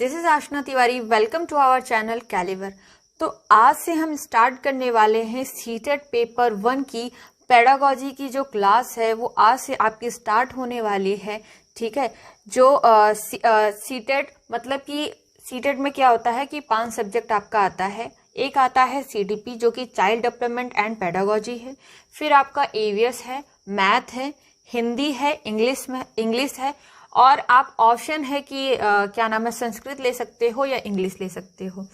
This is Aashna Tiwari. Welcome to our channel Caliber. तो आज से हम स्टार्ट करने वाले हैं सीटेट पेपर 1 की पेडागोजी की जो क्लास है वो आज से आपकी स्टार्ट होने वाली है। ठीक है, जो सीटेट मतलब कि सीटेट में क्या होता है कि 5 सब्जेक्ट आपका आता है। एक आता है सीडीपी जो कि चाइल्ड डेवलपमेंट एंड पेडागोजी है, फिर आपका एवीएस है, मैथ है, हिंदी है, इंग्लिश है, और आप ऑप्शन है कि क्या नाम है, संस्कृत ले सकते हो या इंग्लिश ले सकते हो।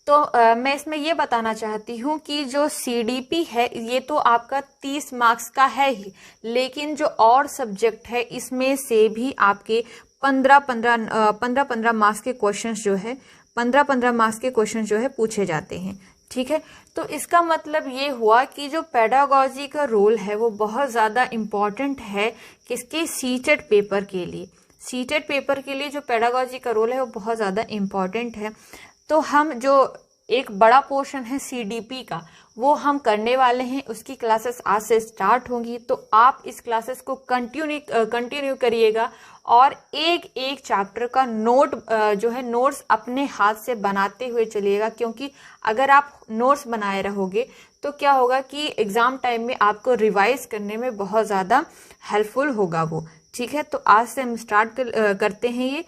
तो मैं इसमें ये बताना चाहती हूँ कि जो सीडीपी है ये तो आपका 30 मार्क्स का है ही, लेकिन जो और सब्जेक्ट है इसमें से भी आपके 15 मार्क्स के क्वेश्चंस जो है 15 मार्क्स के क्वेश्चन जो है पूछे जाते हैं। ठीक है, तो इसका मतलब ये हुआ कि जो पेडागोजी का रोल है वो बहुत ज़्यादा इम्पॉर्टेंट है किसके, सीटेट पेपर के लिए। सीटेट पेपर के लिए जो पेडागोजी का रोल है वो बहुत ज़्यादा इम्पॉर्टेंट है। तो हम जो एक बड़ा पोर्शन है सीडीपी का वो हम करने वाले हैं, उसकी क्लासेस आज से स्टार्ट होंगी। तो आप इस क्लासेस को कंटिन्यू करिएगा और एक एक चैप्टर का जो है नोट्स अपने हाथ से बनाते हुए चलिएगा, क्योंकि अगर आप नोट्स बनाए रहोगे तो क्या होगा कि एग्जाम टाइम में आपको रिवाइज करने में बहुत ज़्यादा हेल्पफुल होगा वो। ठीक है, तो आज से हम स्टार्ट करते हैं ये।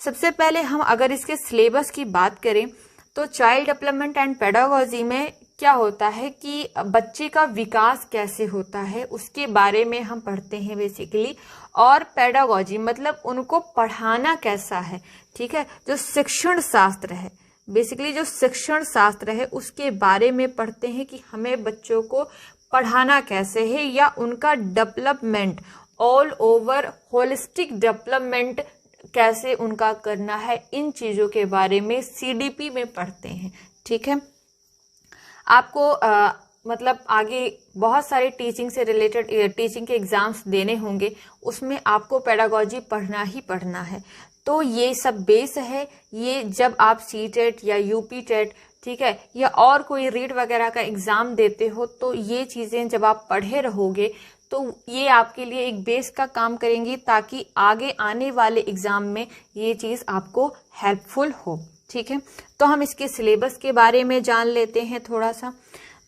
सबसे पहले हम अगर इसके सिलेबस की बात करें तो चाइल्ड डेवलपमेंट एंड पेडागोजी में क्या होता है कि बच्चे का विकास कैसे होता है उसके बारे में हम पढ़ते हैं बेसिकली, और पेडागोजी मतलब उनको पढ़ाना कैसा है। ठीक है, जो शिक्षण शास्त्र है, बेसिकली जो शिक्षण शास्त्र है उसके बारे में पढ़ते हैं कि हमें बच्चों को पढ़ाना कैसे है, या उनका development all over holistic development कैसे उनका करना है, इन चीज़ों के बारे में सीडीपी में पढ़ते हैं। ठीक है, आपको मतलब आगे बहुत सारे टीचिंग से रिलेटेड टीचिंग के एग्जाम्स देने होंगे, उसमें आपको पेडागोजी पढ़ना ही पढ़ना है। तो ये सब बेस है, ये जब आप सीटेट या यूपी टेट, ठीक है, या और कोई रीट वगैरह का एग्जाम देते हो तो ये चीज़ें जब आप पढ़े रहोगे तो ये आपके लिए एक बेस का काम करेंगी, ताकि आगे आने वाले एग्जाम में ये चीज़ आपको हेल्पफुल हो। ठीक है, तो हम इसके सिलेबस के बारे में जान लेते हैं थोड़ा सा।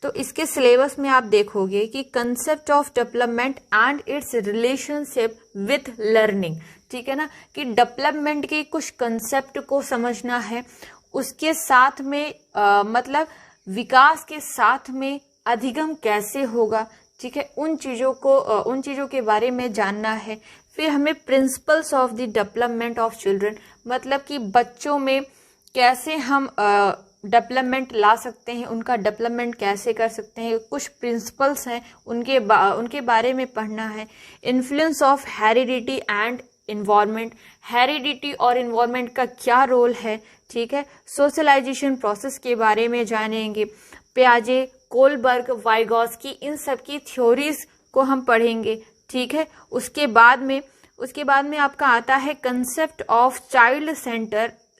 तो इसके सिलेबस में आप देखोगे कि concept of development and it's relationship with learning. ठीक है ना, कि डेवलपमेंट के कुछ कंसेप्ट को समझना है, उसके साथ में मतलब विकास के साथ में अधिगम कैसे होगा। ठीक है, उन चीज़ों के बारे में जानना है। फिर हमें principles of the development of children, मतलब कि बच्चों में कैसे हम डेवलपमेंट ला सकते हैं, उनका डेवलपमेंट कैसे कर सकते हैं, कुछ प्रिंसिपल्स हैं उनके बारे में पढ़ना है। Influence of heredity and environment, heredity और इन्वायरमेंट का क्या रोल है। ठीक है, सोशलाइजेशन प्रोसेस के बारे में जानेंगे। पियाजे, कोलबर्ग, वाइगॉस्की, इन सब की थ्योरीज को हम पढ़ेंगे। ठीक है, उसके बाद में आपका आता है concept of child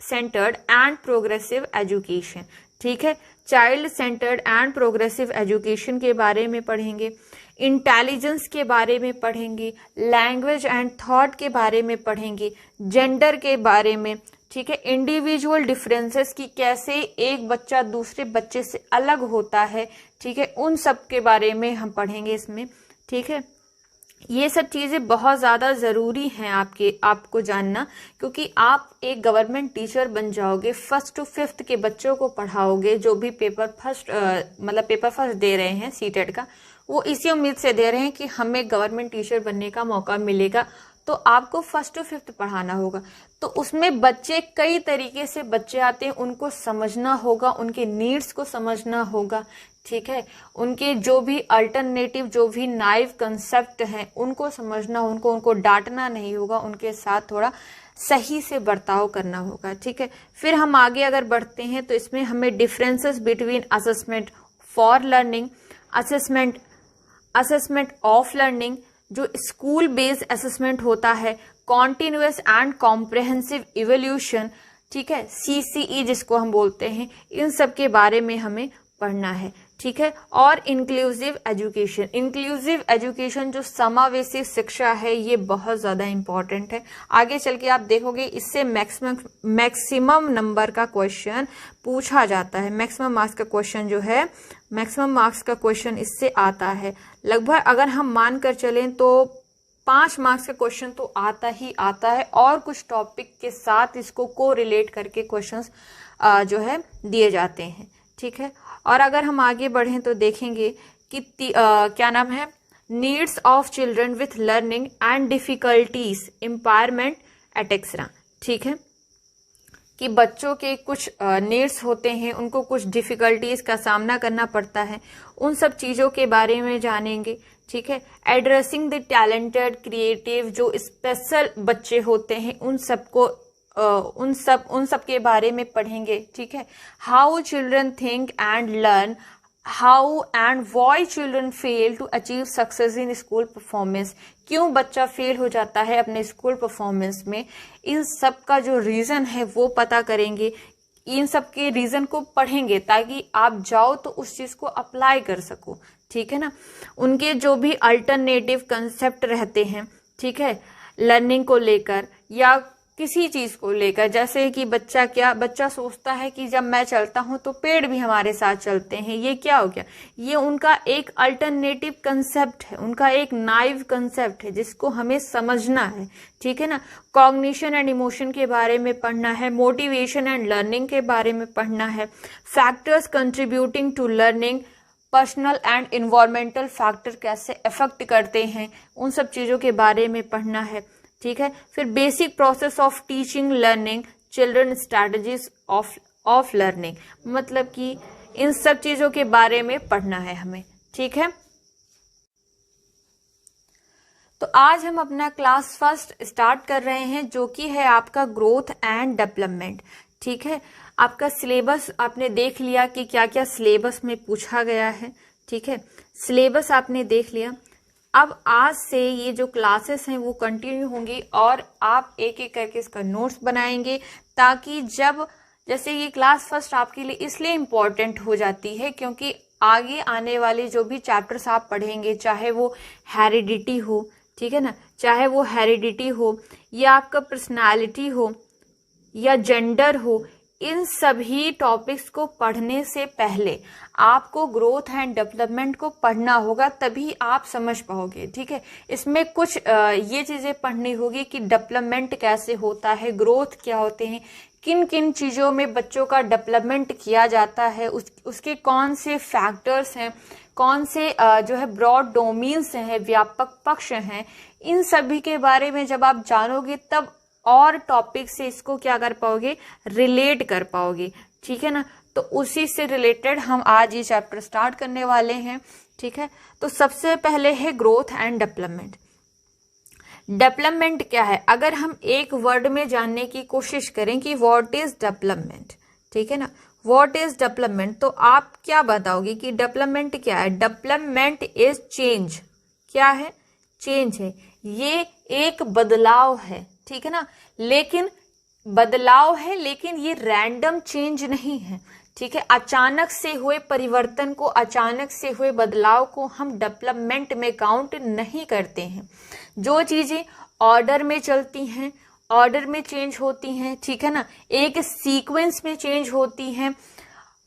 centred and progressive education. ठीक है, child centred and progressive education के बारे में पढ़ेंगे। इंटेलिजेंस के बारे में पढ़ेंगे, लैंग्वेज एंड थॉट के बारे में पढ़ेंगे, जेंडर के बारे में। ठीक है, इंडिविजुअल डिफरेंसेस की कैसे एक बच्चा दूसरे बच्चे से अलग होता है। ठीक है, उन सब के बारे में हम पढ़ेंगे इसमें। ठीक है, ये सब चीज़ें बहुत ज़्यादा ज़रूरी हैं आपको जानना, क्योंकि आप एक गवर्नमेंट टीचर बन जाओगे, 1st to 5th के बच्चों को पढ़ाओगे, जो भी पेपर फर्स्ट दे रहे हैं सीटेट का, वो इसी उम्मीद से दे रहे हैं कि हमें गवर्नमेंट टीचर बनने का मौका मिलेगा, तो आपको 1st to 5th पढ़ाना होगा। तो उसमें बच्चे कई तरीके से बच्चे आते हैं, उनको समझना होगा, उनके नीड्स को समझना होगा। ठीक है, उनके जो भी अल्टरनेटिव, जो भी नाइव कंसेप्ट हैं उनको समझना, उनको डांटना नहीं होगा, उनके साथ थोड़ा सही से बर्ताव करना होगा। ठीक है, फिर हम आगे अगर बढ़ते हैं तो इसमें हमें differences between assessment for learning, assessment of learning, जो स्कूल बेस्ड असेसमेंट होता है, कॉन्टिन्यूअस एंड कॉम्प्रहेंसिव इवोल्यूशन, ठीक है, CCE जिसको हम बोलते हैं, इन सब के बारे में हमें पढ़ना है। ठीक है। और इंक्लूसिव एजुकेशन, इंक्लूसिव एजुकेशन जो समावेशी शिक्षा है ये बहुत ज़्यादा इम्पॉर्टेंट है। आगे चल के आप देखोगे इससे मैक्सिमम नंबर का क्वेश्चन पूछा जाता है। मैक्सिमम मार्क्स का क्वेश्चन जो है, मैक्सिमम मार्क्स का क्वेश्चन इससे आता है। लगभग अगर हम मान कर चलें तो 5 मार्क्स का क्वेश्चन तो आता ही आता है, और कुछ टॉपिक के साथ इसको को रिलेट करके क्वेश्चंस जो है दिए जाते हैं, ठीक है। और अगर हम आगे बढ़ें तो देखेंगे कि क्या नाम है, needs of children with learning and difficulties empowerment etcetera, ठीक है, कि बच्चों के कुछ नीड्स होते हैं, उनको कुछ डिफिकल्टीज का सामना करना पड़ता है, उन सब चीज़ों के बारे में जानेंगे, ठीक है। एड्रेसिंग द टैलेंटेड क्रिएटिव, जो स्पेशल बच्चे होते हैं उन सबको उन सब के बारे में पढ़ेंगे, ठीक है। How children think and learn, how and why children fail to achieve success in school performance, क्यों बच्चा फेल हो जाता है अपने स्कूल परफॉर्मेंस में, इन सब का जो रीजन है वो पता करेंगे। इन सब के रीजन को पढ़ेंगे ताकि आप जाओ तो उस चीज को अप्लाई कर सको, ठीक है ना। उनके जो भी अल्टरनेटिव कंसेप्ट रहते हैं, ठीक है, लर्निंग को लेकर या किसी चीज को लेकर, जैसे कि बच्चा सोचता है कि जब मैं चलता हूं तो पेड़ भी हमारे साथ चलते हैं, ये क्या हो गया, ये उनका एक अल्टरनेटिव कंसेप्ट है, उनका एक नाइव कंसेप्ट है जिसको हमें समझना है, ठीक है ना। कॉग्निशन एंड इमोशन के बारे में पढ़ना है, मोटिवेशन एंड लर्निंग के बारे में पढ़ना है, factors contributing to learning, personal and environmental factor कैसे अफेक्ट करते हैं, उन सब चीजों के बारे में पढ़ना है, ठीक है। फिर basic process of teaching learning, children strategies of learning, मतलब कि इन सब चीजों के बारे में पढ़ना है हमें, ठीक है। तो आज हम अपना क्लास फर्स्ट स्टार्ट कर रहे हैं जो कि है आपका ग्रोथ एंड डेवलपमेंट, ठीक है। आपका सिलेबस आपने देख लिया कि क्या क्या सिलेबस में पूछा गया है, ठीक है, सिलेबस आपने देख लिया। अब आज से ये जो क्लासेस हैं वो कंटिन्यू होंगी और आप एक एक करके इसका नोट्स बनाएंगे, ताकि जब जैसे ये क्लास फर्स्ट आपके लिए इसलिए इम्पोर्टेंट हो जाती है क्योंकि आगे आने वाले जो भी चैप्टर्स आप पढ़ेंगे, चाहे वो हेरिडिटी हो, ठीक है ना, चाहे वो हेरिडिटी हो या आपका पर्सनालिटी हो या जेंडर हो, इन सभी टॉपिक्स को पढ़ने से पहले आपको ग्रोथ एंड डेवलपमेंट को पढ़ना होगा, तभी आप समझ पाओगे, ठीक है। इसमें कुछ ये चीजें पढ़नी होगी कि डेवलपमेंट कैसे होता है, ग्रोथ क्या होते हैं, किन किन चीजों में बच्चों का डेवलपमेंट किया जाता है, उसके कौन से फैक्टर्स हैं, कौन से जो है ब्रॉड डोमेन्स हैं, व्यापक पक्ष हैं, इन सभी के बारे में जब आप जानोगे तब और टॉपिक से इसको क्या कर पाओगे, रिलेट कर पाओगे, ठीक है ना। तो उसी से रिलेटेड हम आज ये चैप्टर स्टार्ट करने वाले हैं, ठीक है। तो सबसे पहले है ग्रोथ एंड डेवलपमेंट। डेवलपमेंट क्या है, अगर हम एक वर्ड में जानने की कोशिश करें कि व्हाट इज डेवलपमेंट, ठीक है ना, व्हाट इज डेवलपमेंट, तो आप क्या बताओगे कि डेवलपमेंट क्या है। डेवलपमेंट इज चेंज, क्या है, चेंज है, ये एक बदलाव है, ठीक है ना, लेकिन बदलाव है, लेकिन ये रैंडम चेंज नहीं है, ठीक है। अचानक से हुए परिवर्तन को, अचानक से हुए बदलाव को हम डेवलपमेंट में काउंट नहीं करते हैं। जो चीजें ऑर्डर में चलती हैं, ऑर्डर में चेंज होती हैं, ठीक है ना, एक सीक्वेंस में चेंज होती हैं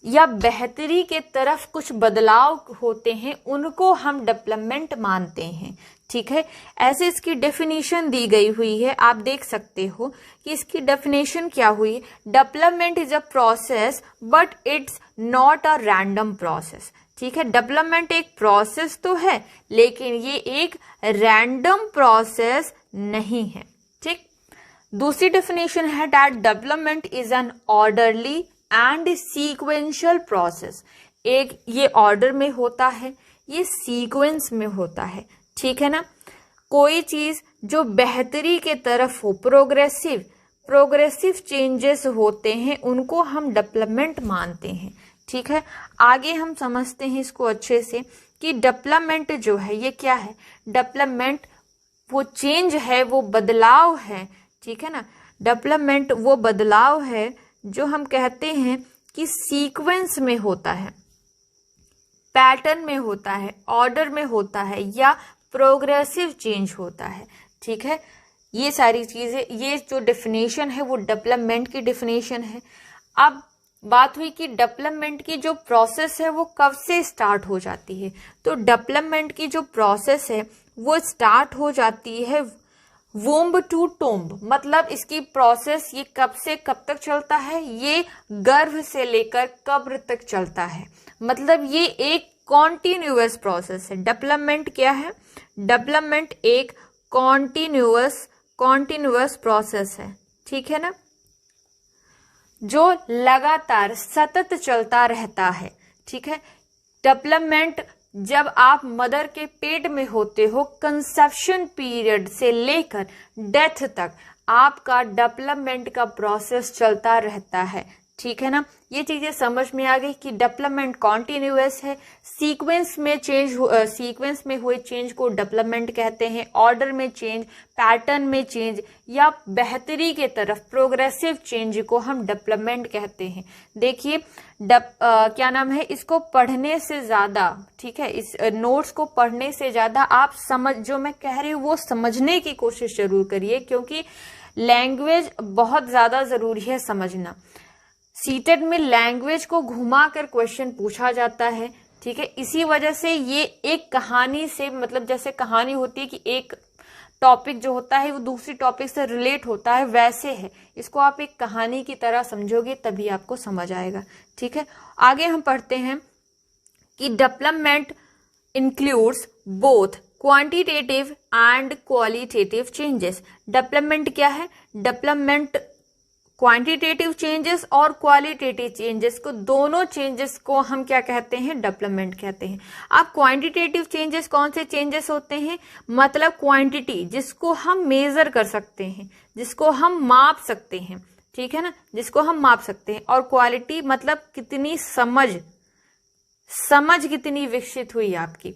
या बेहतरी के तरफ कुछ बदलाव होते हैं, उनको हम डेवलपमेंट मानते हैं, ठीक है। ऐसे इसकी डेफिनेशन दी गई हुई है, आप देख सकते हो कि इसकी डेफिनेशन क्या हुई। Development is a process but it's not a random process, ठीक है। डेवलपमेंट एक प्रोसेस तो है लेकिन ये एक रैंडम प्रोसेस नहीं है, ठीक। दूसरी डेफिनेशन है that development is an orderly and sequential process. एक ये ऑर्डर में होता है, ये सीक्वेंस में होता है, ठीक है ना। कोई चीज जो बेहतरी के तरफ हो, प्रोग्रेसिव चेंजेस होते हैं, उनको हम डेवलपमेंट मानते हैं, ठीक है। आगे हम समझते हैं इसको अच्छे से कि डेवलपमेंट जो है ये क्या है। डेवलपमेंट वो चेंज है, वो बदलाव है, ठीक है ना। डेवलपमेंट वो बदलाव है जो हम कहते हैं कि सीक्वेंस में होता है, पैटर्न में होता है, ऑर्डर में होता है या प्रोग्रेसिव चेंज होता है। ठीक है, ये सारी चीजें, ये जो डेफिनेशन है वो डेवलपमेंट की डेफिनेशन है। अब बात हुई कि डेवलपमेंट की जो प्रोसेस है वो कब से स्टार्ट हो जाती है। तो डेवलपमेंट की जो प्रोसेस है वो स्टार्ट हो जाती है वोम्ब टू टोम्ब, मतलब इसकी प्रोसेस ये कब से कब तक चलता है, ये गर्भ से लेकर कब्र तक चलता है। मतलब ये एक कॉन्टिन्यूअस प्रोसेस है। डेवलपमेंट क्या है? डेवलपमेंट एक कॉन्टिन्यूअस प्रोसेस है। ठीक है ना, जो लगातार सतत चलता रहता है। ठीक है, डेवलपमेंट जब आप मदर के पेट में होते हो, कंसेप्शन पीरियड से लेकर डेथ तक आपका डेवलपमेंट का प्रोसेस चलता रहता है। ठीक है ना, ये चीजें समझ में आ गई कि डेवलपमेंट कॉन्टिन्यूअस है। सीक्वेंस में हुए चेंज को डेवलपमेंट कहते हैं, ऑर्डर में चेंज, पैटर्न में चेंज या बेहतरी के तरफ प्रोग्रेसिव चेंज को हम डेवलपमेंट कहते हैं। देखिए क्या नाम है, इसको पढ़ने से ज्यादा, ठीक है, इस नोट्स को पढ़ने से ज्यादा आप जो मैं कह रही हूँ वो समझने की कोशिश जरूर करिए, क्योंकि लैंग्वेज बहुत ज्यादा जरूरी है समझना। सीटेट में लैंग्वेज को घुमाकर क्वेश्चन पूछा जाता है। ठीक है, इसी वजह से ये एक कहानी से, मतलब जैसे कहानी होती है कि एक टॉपिक जो होता है वो दूसरी टॉपिक से रिलेट होता है, वैसे है। इसको आप एक कहानी की तरह समझोगे तभी आपको समझ आएगा। ठीक है, आगे हम पढ़ते हैं कि development includes both quantitative and qualitative changes. Development क्या है? डेवलपमेंट क्वांटिटेटिव चेंजेस और क्वालिटेटिव चेंजेस को, दोनों चेंजेस को हम क्या कहते हैं? डेवलपमेंट कहते हैं। अब क्वांटिटेटिव चेंजेस कौन से चेंजेस होते हैं? मतलब क्वांटिटी जिसको हम मेजर कर सकते हैं, जिसको हम माप सकते हैं। ठीक है ना, जिसको हम माप सकते हैं। और क्वालिटी मतलब कितनी समझ कितनी विकसित हुई आपकी।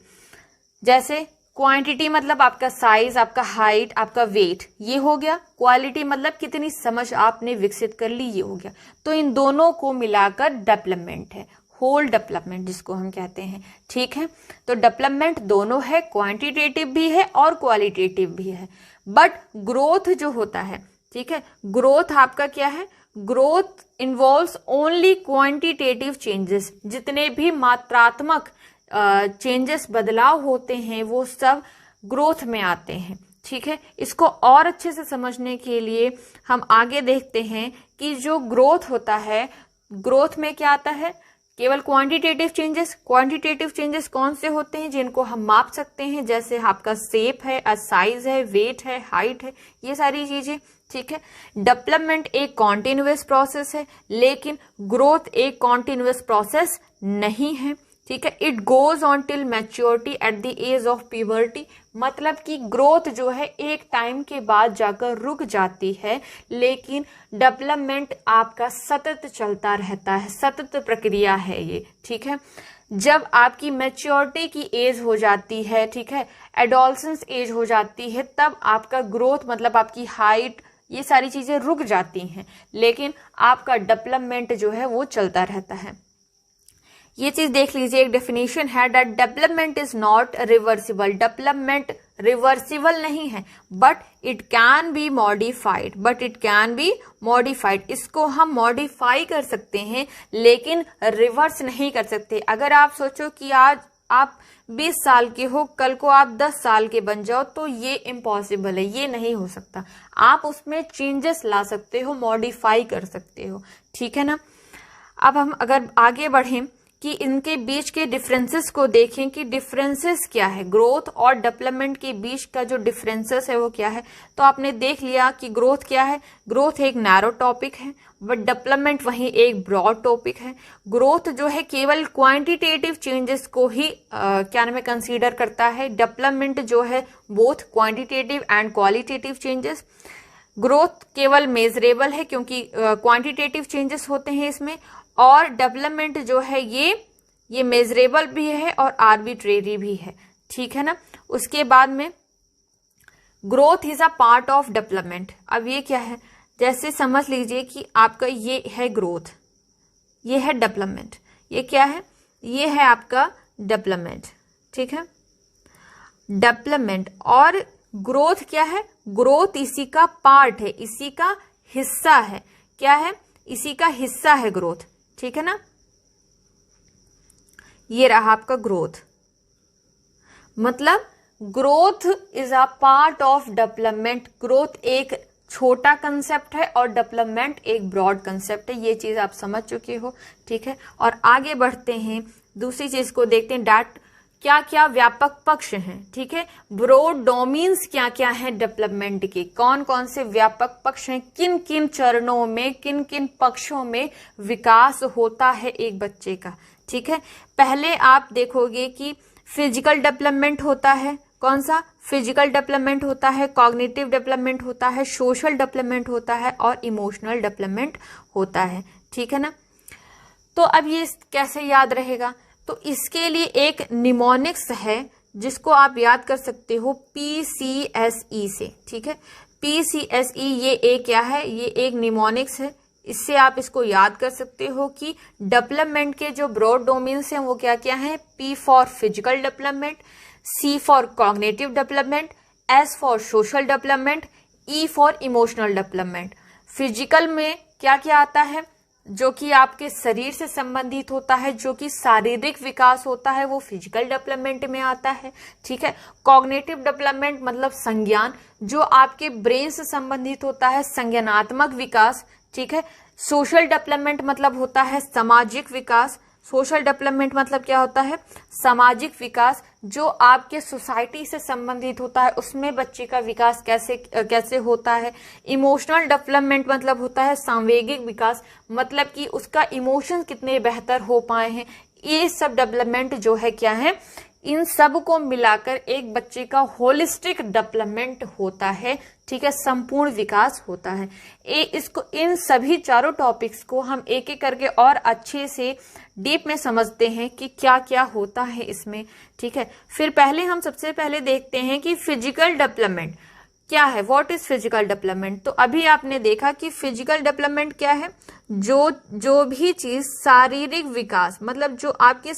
जैसे क्वांटिटी मतलब आपका साइज, आपका हाइट, आपका वेट, ये हो गया। क्वालिटी मतलब कितनी समझ आपने विकसित कर ली, ये हो गया। तो इन दोनों को मिलाकर डेवलपमेंट है, होल डेवलपमेंट जिसको हम कहते हैं। ठीक है, तो डेवलपमेंट दोनों है, क्वांटिटेटिव भी है और क्वालिटेटिव भी है। बट ग्रोथ जो होता है, ठीक है, ग्रोथ आपका क्या है? Growth involves only quantitative changes. जितने भी मात्रात्मक चेंजेस, बदलाव होते हैं, वो सब ग्रोथ में आते हैं। ठीक है, इसको और अच्छे से समझने के लिए हम आगे देखते हैं कि जो ग्रोथ होता है, ग्रोथ में क्या आता है? केवल क्वांटिटेटिव चेंजेस। क्वांटिटेटिव चेंजेस कौन से होते हैं? जिनको हम माप सकते हैं, जैसे आपका शेप है, साइज है, वेट है, हाइट है, ये सारी चीजें। ठीक है, डेवलपमेंट एक कॉन्टिन्यूअस प्रोसेस है, लेकिन ग्रोथ एक कॉन्टिन्यूअस प्रोसेस नहीं है। ठीक है, it goes on till maturity at the age of puberty. मतलब कि ग्रोथ जो है एक टाइम के बाद जाकर रुक जाती है, लेकिन डेवलपमेंट आपका सतत चलता रहता है, सतत प्रक्रिया है ये। ठीक है, जब आपकी मैच्योरिटी की एज हो जाती है, ठीक है, एडोलसेंस एज हो जाती है, तब आपका ग्रोथ मतलब आपकी हाइट, ये सारी चीजें रुक जाती हैं, लेकिन आपका डेवलपमेंट जो है वो चलता रहता है। ये चीज देख लीजिए, एक डेफिनेशन है that development is not reversible. Development reversible नहीं है, but it can be modified. इसको हम मॉडिफाई कर सकते हैं, लेकिन रिवर्स नहीं कर सकते। अगर आप सोचो कि आज आप 20 साल के हो, कल को आप 10 साल के बन जाओ, तो ये इम्पॉसिबल है, ये नहीं हो सकता। आप उसमें चेंजेस ला सकते हो, मॉडिफाई कर सकते हो। ठीक है ना, अब हम अगर आगे बढ़ें कि इनके बीच के डिफरेंसेस को देखें कि डिफरेंसेस क्या है, ग्रोथ और डेवलपमेंट के बीच का जो डिफरेंसेस है वो क्या है। तो आपने देख लिया कि ग्रोथ क्या है। ग्रोथ एक नैरो टॉपिक है, बट डेवलपमेंट वहीं एक ब्रॉड टॉपिक है। ग्रोथ जो है केवल क्वांटिटेटिव चेंजेस को ही क्या नाम है कंसीडर करता है। डेवलपमेंट जो है both quantitative and qualitative changes. Growth केवल मेजरेबल है क्योंकि क्वांटिटेटिव चेंजेस होते हैं इसमें, और डेवलपमेंट जो है ये मेजरेबल भी है और आर्बिट्रेरी भी है। ठीक है ना, उसके बाद में growth is a part of development. अब ये क्या है, जैसे समझ लीजिए कि आपका ये है ग्रोथ, ये है डेवलपमेंट। ये क्या है? ये है आपका डेवलपमेंट, ठीक है, डेवलपमेंट। और ग्रोथ क्या है? ग्रोथ इसी का पार्ट है, इसी का हिस्सा है। क्या है? इसी का हिस्सा है ग्रोथ, ठीक है ना। ये रहा आपका ग्रोथ, मतलब growth is a part of development. Growth एक छोटा कंसेप्ट है और डेवलपमेंट एक ब्रॉड कंसेप्ट है। ये चीज आप समझ चुके हो, ठीक है। और आगे बढ़ते हैं, दूसरी चीज को देखते हैं, डैट क्या क्या व्यापक पक्ष हैं, ठीक है। ब्रॉड डोमेन्स क्या क्या है डेवलपमेंट के, कौन कौन से व्यापक पक्ष हैं, किन किन चरणों में, किन किन पक्षों में विकास होता है एक बच्चे का, ठीक है। पहले आप देखोगे कि फिजिकल डेवलपमेंट होता है, कौन सा? फिजिकल डेवलपमेंट होता है, कॉग्निटिव डेवलपमेंट होता है, सोशल डेवलपमेंट होता है और इमोशनल डेवलपमेंट होता है, ठीक है ना। तो अब ये कैसे याद रहेगा? तो इसके लिए एक निमोनिक्स है जिसको आप याद कर सकते हो PCSE से, ठीक है। PCSE ये एक क्या है? ये एक निमोनिक्स है। इससे आप इसको याद कर सकते हो कि डेवलपमेंट के जो ब्रॉड डोमेन्स हैं वो क्या क्या हैं? P for physical development, C for cognitive development, S for social development, E for emotional development. Physical में क्या क्या आता है? जो कि आपके शरीर से संबंधित होता है, जो कि शारीरिक विकास होता है, वो फिजिकल डेवलपमेंट में आता है, ठीक है। कॉग्निटिव डेवलपमेंट मतलब संज्ञान, जो आपके ब्रेन से संबंधित होता है, संज्ञानात्मक विकास, ठीक है। सोशल डेवलपमेंट मतलब होता है सामाजिक विकास। सोशल डेवलपमेंट मतलब क्या होता है? सामाजिक विकास, जो आपके सोसाइटी से संबंधित होता है, उसमें बच्चे का विकास कैसे होता है। इमोशनल डेवलपमेंट मतलब होता है सांवेगिक विकास, मतलब कि उसका इमोशन कितने बेहतर हो पाए हैं। ये सब डेवलपमेंट जो है क्या है? इन सब को मिलाकर एक बच्चे का होलिस्टिक डेवलपमेंट होता है, ठीक है, संपूर्ण विकास होता है। इसको, इन सभी चारों टॉपिक्स को हम एक एक करके और अच्छे से डीप में समझते हैं कि क्या क्या होता है इसमें, ठीक है। फिर हम सबसे पहले देखते हैं कि फिजिकल डेवलपमेंट क्या है। What is physical development? तो अभी आपने देखा कि फिजिकल डेवलपमेंट क्या है? जो भी चीज शारीरिक विकास, मतलब जो आपके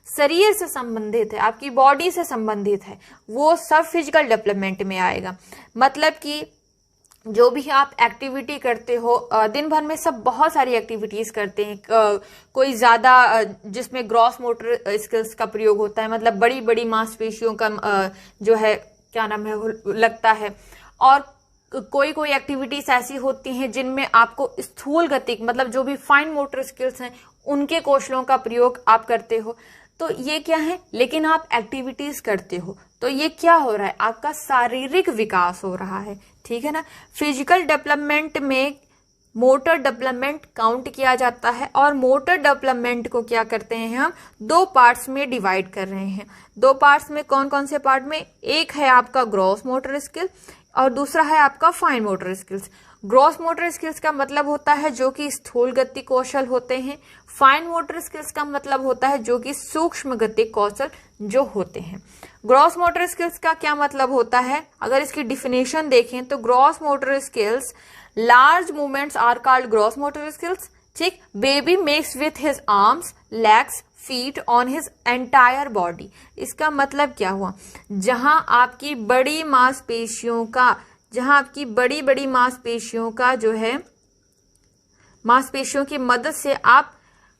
शरीर से संबंधित है, आपकी बॉडी से संबंधित है, वो सब फिजिकल डेवलपमेंट में आएगा। मतलब कि जो भी आप एक्टिविटी करते हो दिन भर में, सब बहुत सारी एक्टिविटीज करते हैं, कोई ज्यादा जिसमें ग्रॉस मोटर स्किल्स का प्रयोग होता है, मतलब बड़ी बड़ी मांसपेशियों का जो है क्या नाम है लगता है। और कोई एक्टिविटीज ऐसी होती हैं जिनमें आपको स्थूल गति, मतलब जो भी फाइन मोटर स्किल्स हैं, उनके कौशलों का प्रयोग आप करते हो। तो ये क्या है? लेकिन आप एक्टिविटीज करते हो, तो ये क्या हो रहा है? आपका शारीरिक विकास हो रहा है, ठीक है ना। फिजिकल डेवलपमेंट में मोटर डेवलपमेंट काउंट किया जाता है, और मोटर डेवलपमेंट को क्या करते हैं हम? दो पार्ट्स में डिवाइड कर रहे हैं। दो पार्ट्स में कौन कौन से पार्ट में? एक है आपका ग्रॉस मोटर स्किल और दूसरा है आपका fine motor skills. Gross motor skills का मतलब होता है जो कि स्थूल गति कौशल होते हैं। फाइन मोटर स्किल्स का मतलब होता है जो कि सूक्ष्म गति कौशल जो होते हैं। ग्रॉस मोटर स्किल्स का क्या मतलब होता है? अगर इसकी डिफिनेशन देखें तो gross motor skills, large movements are called gross motor skills, ठीक। Baby makes with his arms, legs, feet on his entire body. इसका मतलब क्या हुआ? जहां आपकी बड़ी मांसपेशियों का जो है, मांसपेशियों की मदद से आप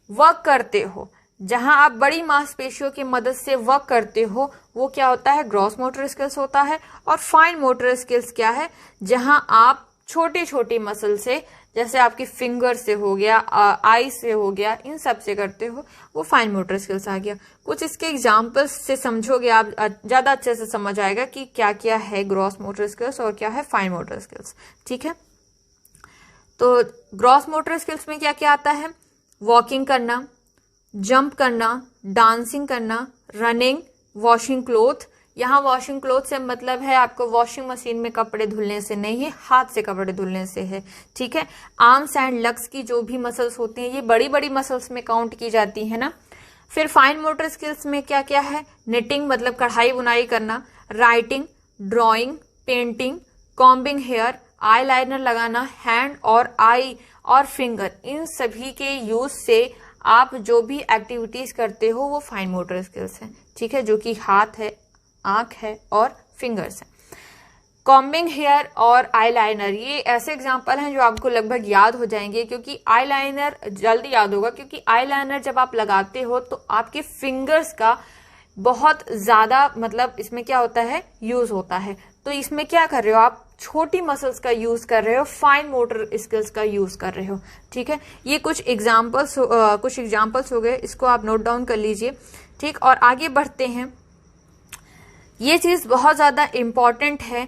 वर्क करते हो, जहां आप बड़ी मांसपेशियों की मदद से वर्क करते हो, वो क्या होता है? ग्रॉस मोटर स्किल्स होता है। और फाइन मोटर स्किल्स क्या है? जहां आप छोटी छोटी मसल से, जैसे आपकी फिंगर से हो गया, आई से हो गया, इन सब से करते हो, वो फाइन मोटर स्किल्स आ गया। कुछ इसके एग्जाम्पल्स से समझोगे आप, ज्यादा अच्छे से समझ आएगा कि क्या क्या है ग्रॉस मोटर स्किल्स और क्या है फाइन मोटर स्किल्स, ठीक है। तो ग्रॉस मोटर स्किल्स में क्या क्या आता है? वॉकिंग करना, जंप करना, डांसिंग करना, रनिंग, वॉशिंग क्लोथ। यहाँ वॉशिंग क्लोथ से मतलब है आपको वॉशिंग मशीन में कपड़े धुलने से नहीं है, हाथ से कपड़े धुलने से है, ठीक है। आर्म्स एंड लेग्स की जो भी मसल्स होती हैं, ये बड़ी बड़ी मसल्स में काउंट की जाती है ना। फिर फाइन मोटर स्किल्स में क्या क्या है? निटिंग मतलब कढ़ाई बुनाई करना, writing, drawing, painting, combing hair, eyeliner लगाना, हैंड और आई और फिंगर, इन सभी के यूज से आप जो भी एक्टिविटीज करते हो वो फाइन मोटर स्किल्स है, ठीक है, जो कि हाथ है, आंख है और फिंगर्स है। कॉम्बिंग हेयर और आईलाइनर, ये ऐसे एग्जांपल हैं जो आपको लगभग याद हो जाएंगे, क्योंकि आईलाइनर जल्दी याद होगा, क्योंकि आईलाइनर जब आप लगाते हो तो आपके फिंगर्स का बहुत ज्यादा मतलब इसमें क्या होता है, यूज होता है। तो इसमें क्या कर रहे हो आप, छोटी मसल्स का यूज कर रहे हो, फाइन मोटर स्किल्स का यूज कर रहे हो, ठीक है। ये कुछ एग्जांपल्स हो गए, इसको आप नोट डाउन कर लीजिए, ठीक। और आगे बढ़ते हैं, ये चीज बहुत ज्यादा इंपॉर्टेंट है,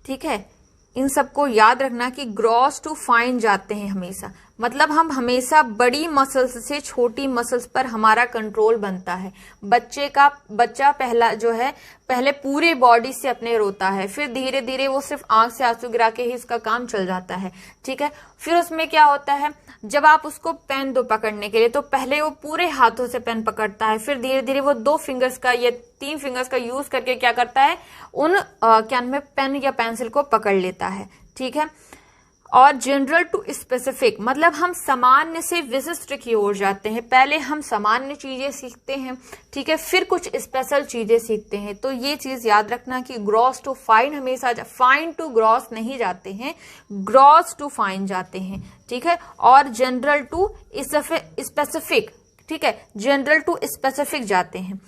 ठीक है। इन सबको याद रखना कि ग्रॉस टू फाइन जाते हैं हमेशा, मतलब हम हमेशा बड़ी मसल्स से छोटी मसल्स पर हमारा कंट्रोल बनता है। बच्चा पहला जो है पहले पूरे बॉडी से अपने रोता है, फिर धीरे धीरे वो सिर्फ आंख से आंसू गिरा के ही उसका काम चल जाता है, ठीक है। फिर उसमें क्या होता है, जब आप उसको पेन दो पकड़ने के लिए तो पहले वो पूरे हाथों से पेन पकड़ता है, फिर धीरे धीरे वो 2 फिंगर्स का या 3 फिंगर्स का यूज करके क्या करता है, उन क्या में पेन या पेंसिल को पकड़ लेता है, ठीक है। और जनरल टू स्पेसिफिक, मतलब हम सामान्य से विशिष्ट की ओर जाते हैं। पहले हम सामान्य चीजें सीखते हैं, ठीक है, फिर कुछ स्पेशल चीजें सीखते हैं। तो ये चीज याद रखना कि ग्रॉस टू फाइन हमेशा फाइन टू ग्रॉस नहीं जाते हैं, ग्रॉस टू फाइन जाते हैं, ठीक है। और जनरल टू स्पेसिफिक, ठीक है, जनरल टू स्पेसिफिक जाते हैं।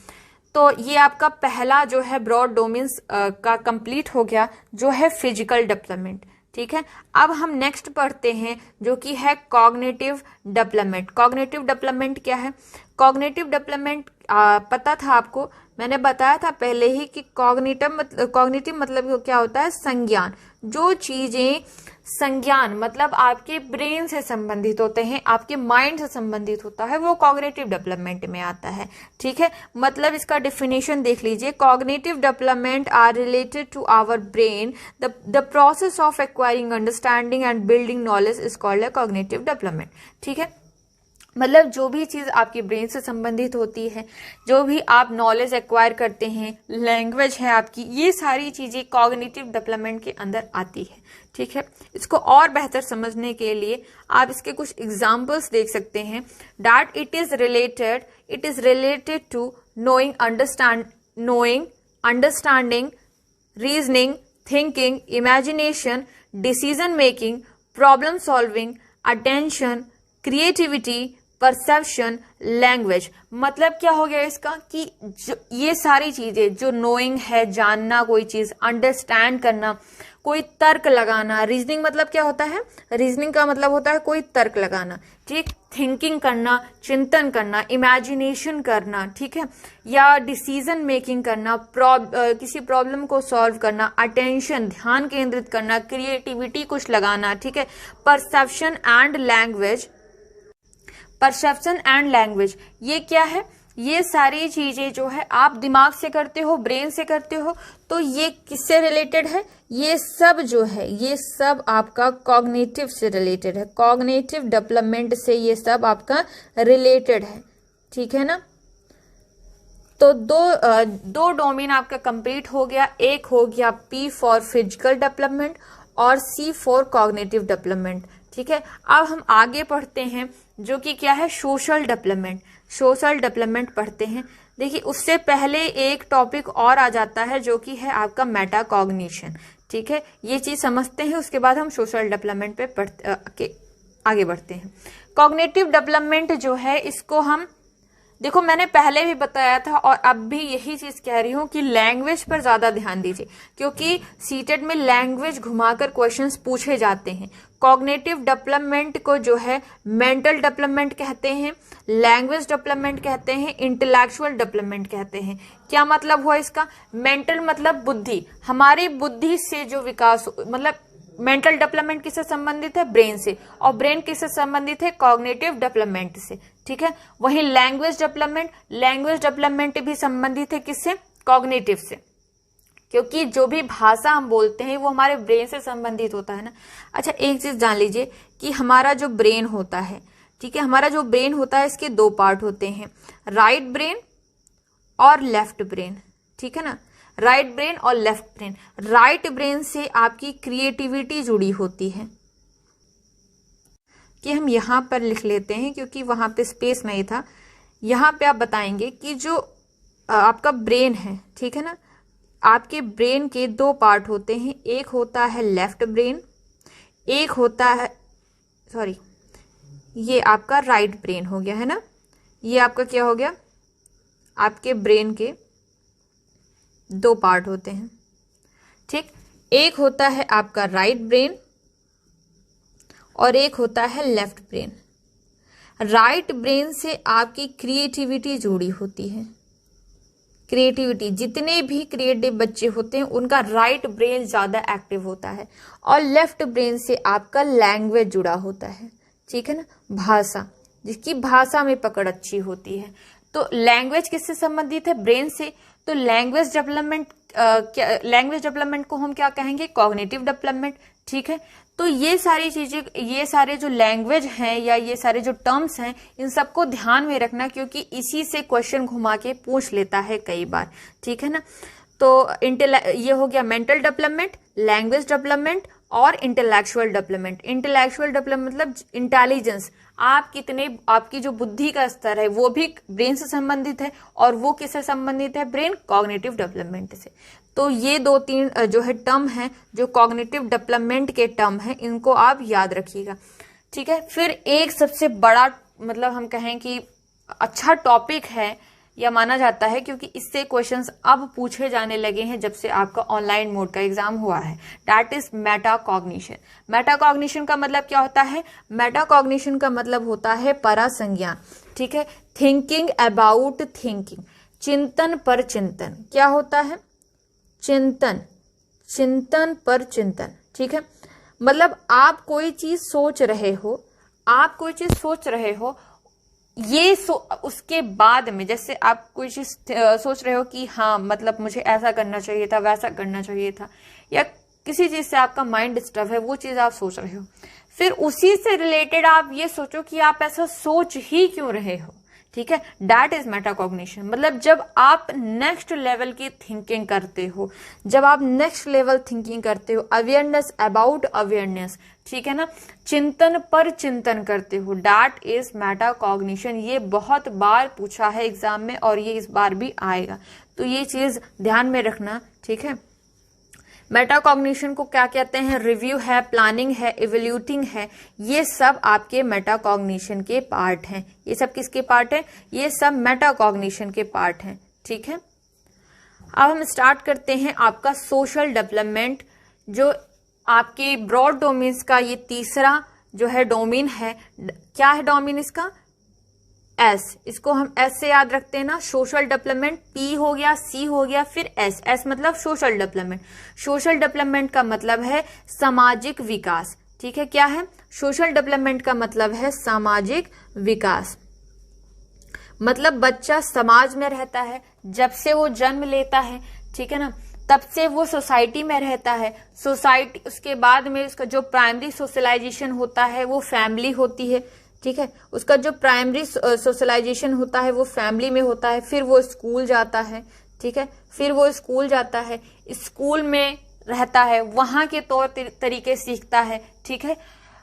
तो ये आपका पहला जो है ब्रॉड डोमेन्स का कंप्लीट हो गया, जो है फिजिकल डेवलपमेंट, ठीक है। अब हम नेक्स्ट पढ़ते हैं जो कि है कॉग्निटिव डेवलपमेंट। कॉग्निटिव डेवलपमेंट क्या है, कॉग्निटिव डेवलपमेंट पता था आपको, मैंने बताया था पहले ही कि कॉग्निटिव मतलब क्या होता है, संज्ञान। जो चीजें संज्ञान मतलब आपके ब्रेन से संबंधित होते हैं, आपके माइंड से संबंधित होता है, वो कॉग्निटिव डेवलपमेंट में आता है, ठीक है। मतलब इसका डेफिनेशन देख लीजिए, cognitive development are related to our brain, the process of acquiring understanding and building knowledge is called cognitive development, ठीक है। मतलब जो भी चीज आपकी ब्रेन से संबंधित होती है, जो भी आप नॉलेज एक्वायर करते हैं, लैंग्वेज है आपकी, ये सारी चीजें कॉग्निटिव डेवलपमेंट के अंदर आती है, ठीक है। इसको और बेहतर समझने के लिए आप इसके कुछ एग्जांपल्स देख सकते हैं। That it is related to knowing, understanding, reasoning, thinking, imagination, decision making, problem solving, attention, creativity, perception, language. मतलब क्या हो गया इसका कि ये सारी चीजें जो नोइंग है, जानना कोई चीज, अंडरस्टैंड करना, कोई तर्क लगाना, रीजनिंग मतलब क्या होता है, रीजनिंग का मतलब होता है कोई तर्क लगाना, ठीक, थिंकिंग करना, चिंतन करना, इमेजिनेशन करना, ठीक है, या डिसीजन मेकिंग करना, किसी प्रॉब्लम को सॉल्व करना, अटेंशन ध्यान केंद्रित करना, क्रिएटिविटी कुछ लगाना, ठीक है, परसेप्शन एंड लैंग्वेज, ये क्या है, ये सारी चीजें जो है आप दिमाग से करते हो, ब्रेन से करते हो, तो ये किससे रिलेटेड है, ये सब जो है ये सब आपका कॉग्निटिव से रिलेटेड है, कॉग्निटिव डेवलपमेंट से ये सब आपका रिलेटेड है, ठीक है ना। तो दो डोमेन आपका कंप्लीट हो गया, एक हो गया P फॉर फिजिकल डेवलपमेंट और C फॉर कॉग्निटिव डेवलपमेंट, ठीक है। अब हम आगे पढ़ते हैं जो कि क्या है, सोशल डेवलपमेंट पढ़ते हैं। देखिए उससे पहले एक टॉपिक और आ जाता है जो कि है आपका मेटाकॉग्निशन, ठीक है। ये चीज समझते हैं, उसके बाद हम सोशल डेवलपमेंट पे आगे बढ़ते हैं। कॉग्निटिव डेवलपमेंट जो है इसको हम देखो, मैंने पहले भी बताया था और अब भी यही चीज कह रही हूं कि लैंग्वेज पर ज्यादा ध्यान दीजिए, क्योंकि सीटेट में लैंग्वेज घुमाकर क्वेश्चंस पूछे जाते हैं। कॉग्निटिव डेवलपमेंट को जो है मेंटल डेवलपमेंट कहते हैं, लैंग्वेज डेवलपमेंट कहते हैं, इंटेलेक्चुअल डेवलपमेंट कहते हैं। क्या मतलब हुआ इसका, मेंटल मतलब बुद्धि, हमारी बुद्धि से जो विकास, मतलब मेंटल डेवलपमेंट किससे संबंधित है, ब्रेन से, और ब्रेन किससे संबंधित है, कॉग्निटिव डेवलपमेंट से, ठीक है। वहीं लैंग्वेज डेवलपमेंट भी संबंधित है किससे, कॉग्निटिव से, क्योंकि जो भी भाषा हम बोलते हैं वो हमारे ब्रेन से संबंधित होता है ना। अच्छा एक चीज जान लीजिए कि हमारा जो ब्रेन होता है, ठीक है, हमारा जो ब्रेन होता है इसके 2 पार्ट होते हैं, राइट ब्रेन और लेफ्ट ब्रेन, ठीक है ना, राइट ब्रेन और लेफ्ट ब्रेन। राइट ब्रेन से आपकी क्रिएटिविटी जुड़ी होती है, कि हम यहाँ पर लिख लेते हैं क्योंकि वहाँ पे स्पेस नहीं था। यहाँ पे आप बताएंगे कि जो आपका ब्रेन है, ठीक है ना, आपके ब्रेन के दो पार्ट होते हैं, एक होता है लेफ्ट ब्रेन, एक होता है सॉरी ये आपका राइट ब्रेन हो गया है ना। ये आपका क्या हो गया, आपके ब्रेन के दो पार्ट होते हैं, ठीक। एक होता है आपका राइट ब्रेन और एक होता है लेफ्ट ब्रेन। राइट ब्रेन से आपकी क्रिएटिविटी जुड़ी होती है। क्रिएटिविटी, जितने भी क्रिएटिव बच्चे होते हैं उनका राइट ब्रेन ज़्यादा एक्टिव होता है। और लेफ्ट ब्रेन से आपका लैंग्वेज जुड़ा होता है, ठीक है ना, भाषा, जिसकी भाषा में पकड़ अच्छी होती है। तो लैंग्वेज किससे संबंधित है, ब्रेन से। तो लैंग्वेज डेवलपमेंट को हम क्या कहेंगे, कॉग्निटिव डेवलपमेंट, ठीक है। तो ये सारी चीजें, ये सारे जो लैंग्वेज हैं या ये सारे जो टर्म्स हैं, इन सबको ध्यान में रखना क्योंकि इसी से क्वेश्चन घुमा के पूछ लेता है कई बार, ठीक है ना। तो ये हो गया मेंटल डेवलपमेंट, लैंग्वेज डेवलपमेंट और इंटेलेक्चुअल डेवलपमेंट। इंटेलेक्चुअल डेवलपमेंट मतलब इंटेलिजेंस, आप कितने, आपकी जो बुद्धि का स्तर है वो भी ब्रेन से संबंधित है। और वो किससे संबंधित है, ब्रेन कॉग्निटिव डेवलपमेंट से। तो ये दो तीन जो है टर्म है, जो कॉग्निटिव डेवलपमेंट के टर्म है, इनको आप याद रखिएगा, ठीक है। फिर एक सबसे बड़ा, मतलब हम कहें कि अच्छा टॉपिक है या माना जाता है क्योंकि इससे क्वेश्चंस अब पूछे जाने लगे हैं जब से आपका ऑनलाइन मोड का एग्जाम हुआ है, दैट इज मेटाकॉग्निशन। मेटाकॉग्निशन का मतलब क्या होता है, मेटाकॉग्निशन का मतलब होता है परासंज्ञान, ठीक है। थिंकिंग अबाउट थिंकिंग, चिंतन पर चिंतन। क्या होता है, चिंतन, चिंतन पर चिंतन, ठीक है। मतलब आप कोई चीज सोच रहे हो, आप कोई चीज सोच रहे हो, ये उसके बाद में, जैसे आप कोई चीज सोच रहे हो कि हाँ मतलब मुझे ऐसा करना चाहिए था, वैसा करना चाहिए था, या किसी चीज से आपका माइंड डिस्टर्ब है, वो चीज आप सोच रहे हो, फिर उसी से रिलेटेड आप ये सोचो कि आप ऐसा सोच ही क्यों रहे हो, ठीक है। That is metacognition. मतलब जब आप नेक्स्ट लेवल की थिंकिंग करते हो, जब आप नेक्स्ट लेवल थिंकिंग करते हो, अवेयरनेस अबाउट अवेयरनेस, ठीक है ना, चिंतन पर चिंतन करते हो, दैट इज मेटाकॉग्निशन। ये बहुत बार पूछा है एग्जाम में और ये इस बार भी आएगा, तो ये चीज ध्यान में रखना, ठीक है। मेटाकॉग्निशन को क्या कहते हैं, रिव्यू है, प्लानिंग है, इवैल्यूएटिंग है, ये सब आपके मेटाकॉग्निशन के पार्ट हैं। ये सब किसके पार्ट हैं, ये सब मेटाकॉग्निशन के पार्ट हैं, ठीक है। अब हम स्टार्ट करते हैं आपका सोशल डेवलपमेंट, जो आपके ब्रॉड डोमेन्स का ये तीसरा जो है डोमेन है। क्या है डोमेन इसका, एस। इसको हम एस से याद रखते हैं ना, सोशल डेवलपमेंट, पी हो गया, सी हो गया, फिर एस। एस मतलब सोशल डेवलपमेंट। सोशल डेवलपमेंट का मतलब है सामाजिक विकास, ठीक है। क्या है, सोशल डेवलपमेंट का मतलब है सामाजिक विकास। मतलब बच्चा समाज में रहता है, जब से वो जन्म लेता है, ठीक है ना, तब से वो सोसाइटी में रहता है। सोसाइटी, उसके बाद में उसका जो प्राइमरी सोशलाइजेशन होता है वो फैमिली होती है, ठीक है। उसका जो प्राइमरी सोशलाइजेशन होता है वो फैमिली में होता है, फिर वो स्कूल जाता है, ठीक है। फिर वो स्कूल जाता है, स्कूल में रहता है, वहां के तौर तरीके सीखता है, ठीक है।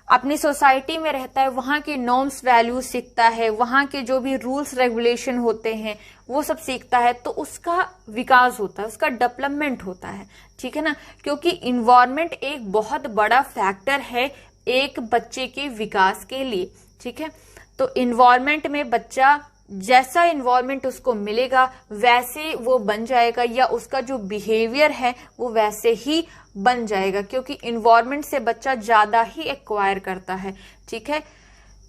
अपनी सोसाइटी में रहता है, वहां के नॉर्म्स वैल्यूज सीखता है, वहां के जो भी रूल्स रेगुलेशन होते हैं वो सब सीखता है, तो उसका विकास होता है, उसका डेवलपमेंट होता है, ठीक है ना। क्योंकि इन्वायरमेंट एक बहुत बड़ा फैक्टर है एक बच्चे के विकास के लिए, ठीक है। तो इन्वायरमेंट में बच्चा, जैसा इन्वायरमेंट उसको मिलेगा वैसे वो बन जाएगा, या उसका जो बिहेवियर है वो वैसे ही बन जाएगा, क्योंकि इन्वायरमेंट से बच्चा ज्यादा ही एक्वायर करता है, ठीक है।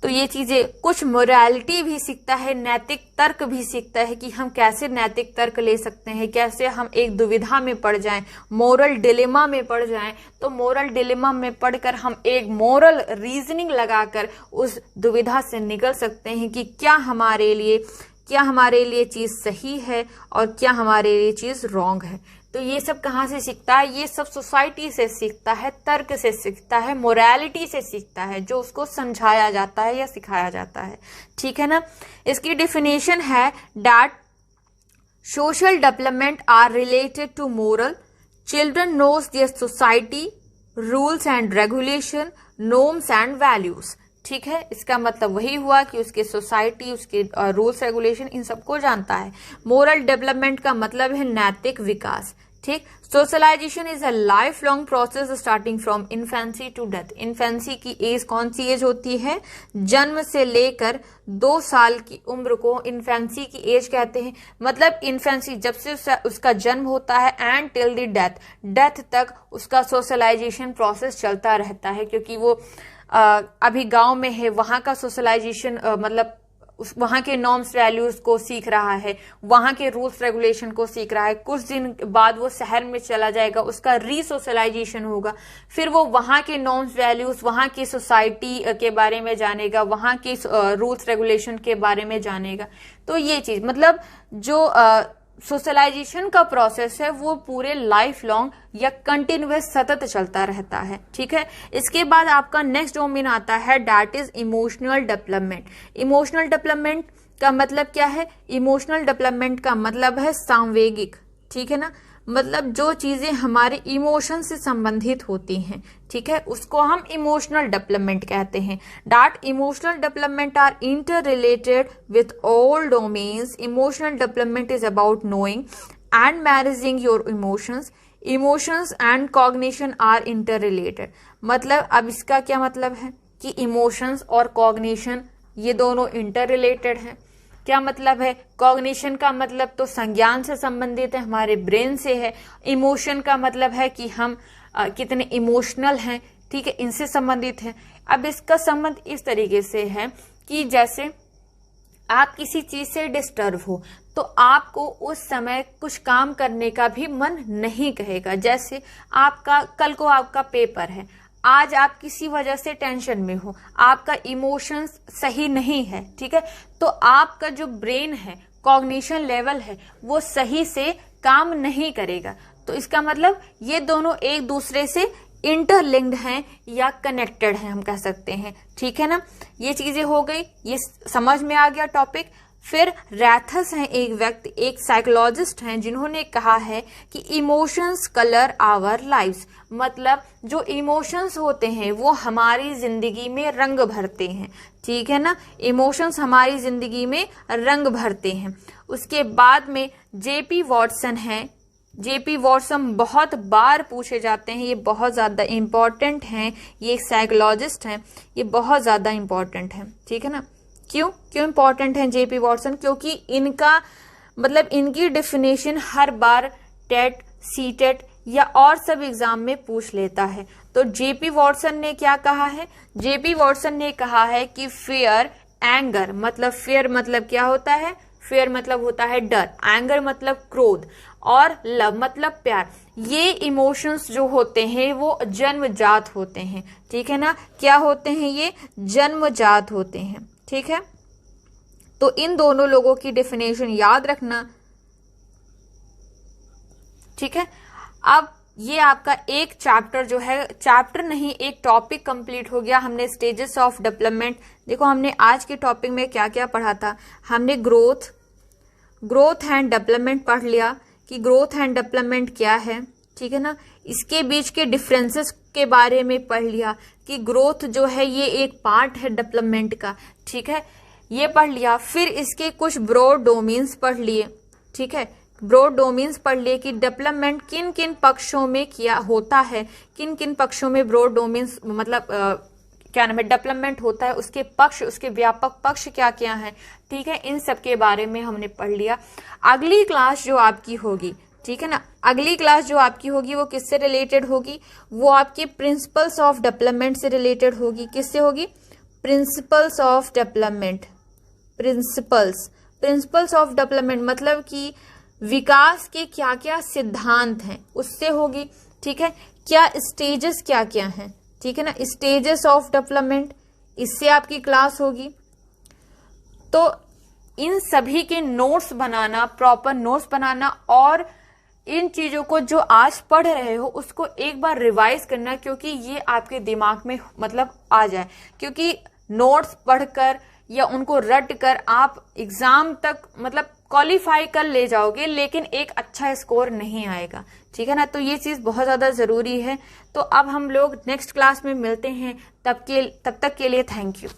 तो ये चीजें, कुछ मोरालिटी भी सीखता है, नैतिक तर्क भी सीखता है कि हम कैसे नैतिक तर्क ले सकते हैं, कैसे हम एक दुविधा में पड़ जाएं, मोरल डिलेमा में पड़ जाएं, तो मोरल डिलेमा में पढ़कर हम एक मोरल रीजनिंग लगाकर उस दुविधा से निकल सकते हैं कि क्या हमारे लिए चीज सही है और क्या हमारे लिए चीज रॉन्ग है। तो ये सब कहाँ से सीखता है, ये सब सोसाइटी से सीखता है, तर्क से सीखता है, मोरालिटी से सीखता है, जो उसको समझाया जाता है या सिखाया जाता है, ठीक है ना। इसकी डेफिनेशन है that social development are related to moral, children knows their society, rules and regulation, norms and values, ठीक है, इसका मतलब वही हुआ कि उसके सोसाइटी, उसके रूल्स रेगुलेशन, इन सबको जानता है। मोरल डेवलपमेंट का मतलब है नैतिक विकास। ठीक, socialization is a life long process starting from infancy to death. Infancy की एज कौन सी एज होती है? जन्म से लेकर 2 साल की उम्र को इन्फेंसी की एज कहते हैं। मतलब इन्फेंसी जब से उसका जन्म होता है एंड टिल द डेथ तक उसका सोशलाइजेशन प्रोसेस चलता रहता है, क्योंकि वो अभी गांव में है, वहां का सोशलाइजेशन मतलब वहां के नॉर्म्स वैल्यूज को सीख रहा है, वहां के रूल्स रेगुलेशन को सीख रहा है। कुछ दिन बाद वो शहर में चला जाएगा, उसका रीसोशलाइजेशन होगा, फिर वो वहां के नॉर्म्स वैल्यूज, वहां की सोसाइटी के बारे में जानेगा, वहां के रूल्स रेगुलेशन के बारे में जानेगा। तो ये चीज मतलब जो सोशलाइजेशन का प्रोसेस है वो पूरे लाइफ लॉन्ग या कंटिन्यूअस सतत चलता रहता है। ठीक है, इसके बाद आपका नेक्स्ट डोमेन आता है that is emotional development. Emotional development का मतलब क्या है? इमोशनल डेवलपमेंट का मतलब है सांवेगिक। ठीक है ना, मतलब जो चीजें हमारे इमोशन से संबंधित होती हैं, ठीक है, उसको हम इमोशनल डेवलपमेंट कहते हैं। That emotional development are inter related with all domains. Emotional development is about knowing and managing your emotions. Emotions and cognition are inter related. मतलब अब इसका क्या मतलब है कि इमोशंस और कॉग्निशन ये दोनों इंटर रिलेटेड हैं। क्या मतलब है? कॉग्निशन का मतलब तो संज्ञान से संबंधित है, हमारे ब्रेन से है। इमोशन का मतलब है कि हम कितने इमोशनल हैं, ठीक है, इनसे संबंधित है। अब इसका संबंध इस तरीके से है कि जैसे आप किसी चीज से डिस्टर्ब हो तो आपको उस समय कुछ काम करने का भी मन नहीं कहेगा। जैसे आपका कल को आपका पेपर है, आज आप किसी वजह से टेंशन में हो, आपका इमोशंस सही नहीं है, ठीक है, तो आपका जो ब्रेन है, कॉग्निशन लेवल है, वो सही से काम नहीं करेगा। तो इसका मतलब ये दोनों एक दूसरे से इंटरलिंक्ड हैं या कनेक्टेड हैं, हम कह सकते हैं। ठीक है ना, ये चीजें हो गई, ये समझ में आ गया टॉपिक। फिर रैथस हैं एक व्यक्ति, एक साइकोलॉजिस्ट हैं, जिन्होंने कहा है कि इमोशंस कलर आवर लाइव्स। मतलब जो इमोशंस होते हैं वो हमारी जिंदगी में रंग भरते हैं। ठीक है ना, इमोशंस हमारी जिंदगी में रंग भरते हैं। उसके बाद में जेपी वॉटसन हैं। जेपी वॉटसन बहुत बार पूछे जाते हैं, ये बहुत ज्यादा इंपॉर्टेंट हैं, ये एक साइकोलॉजिस्ट हैं, ये बहुत ज्यादा इंपॉर्टेंट है। ठीक है ना, क्यों इंपॉर्टेंट है जेपी वॉटसन? क्योंकि इनका मतलब इनकी डेफिनेशन हर बार टेट, सीटेट या और सब एग्जाम में पूछ लेता है। तो जेपी वॉटसन ने क्या कहा है? जेपी वॉटसन ने कहा है कि फियर, एंगर, मतलब फियर मतलब क्या होता है? फियर मतलब होता है डर, एंगर मतलब क्रोध, और लव मतलब प्यार। ये इमोशंस जो होते हैं वो जन्मजात होते हैं। ठीक है ना, क्या होते हैं? ये जन्मजात होते हैं। ठीक है, तो इन दोनों लोगों की डेफिनेशन याद रखना। ठीक है, अब ये आपका एक चैप्टर जो है, चैप्टर नहीं एक टॉपिक कंप्लीट हो गया। हमने स्टेजेस ऑफ डेवलपमेंट, देखो हमने आज के टॉपिक में क्या क्या पढ़ा था। हमने ग्रोथ एंड डेवलपमेंट पढ़ लिया कि ग्रोथ एंड डेवलपमेंट क्या है। ठीक है ना, इसके बीच के डिफरेंसेस के बारे में पढ़ लिया कि ग्रोथ जो है ये एक पार्ट है डेवलपमेंट का। ठीक है, ये पढ़ लिया। फिर इसके कुछ ब्रॉड डोमेन्स पढ़ लिए। ठीक है, ब्रॉड डोमेन्स पढ़ लिए कि डेवलपमेंट किन किन पक्षों में किया होता है, किन किन पक्षों में ब्रॉड डोमेन्स मतलब क्या नाम है डेवलपमेंट होता है, उसके पक्ष, उसके व्यापक पक्ष क्या क्या है। ठीक है, इन सब के बारे में हमने पढ़ लिया। अगली क्लास जो आपकी होगी, ठीक है ना, अगली क्लास जो आपकी होगी वो किससे रिलेटेड होगी? वो आपके प्रिंसिपल्स ऑफ डेवलपमेंट से रिलेटेड होगी। किससे होगी? Principles of development. Principles of development मतलब कि विकास के क्या क्या सिद्धांत हैं, उससे होगी। ठीक है, क्या स्टेजेस क्या क्या हैं, ठीक है ना, स्टेजेस ऑफ डेवलपमेंट, इससे आपकी क्लास होगी। तो इन सभी के नोट्स बनाना, प्रॉपर नोट्स बनाना, और इन चीजों को जो आज पढ़ रहे हो उसको एक बार रिवाइज करना, क्योंकि ये आपके दिमाग में मतलब आ जाए। क्योंकि नोट्स पढ़कर या उनको रट कर आप एग्जाम तक मतलब क्वालिफाई कर ले जाओगे, लेकिन एक अच्छा स्कोर नहीं आएगा। ठीक है ना, तो ये चीज बहुत ज्यादा जरूरी है। तो अब हम लोग नेक्स्ट क्लास में मिलते हैं, तब तक के लिए थैंक यू।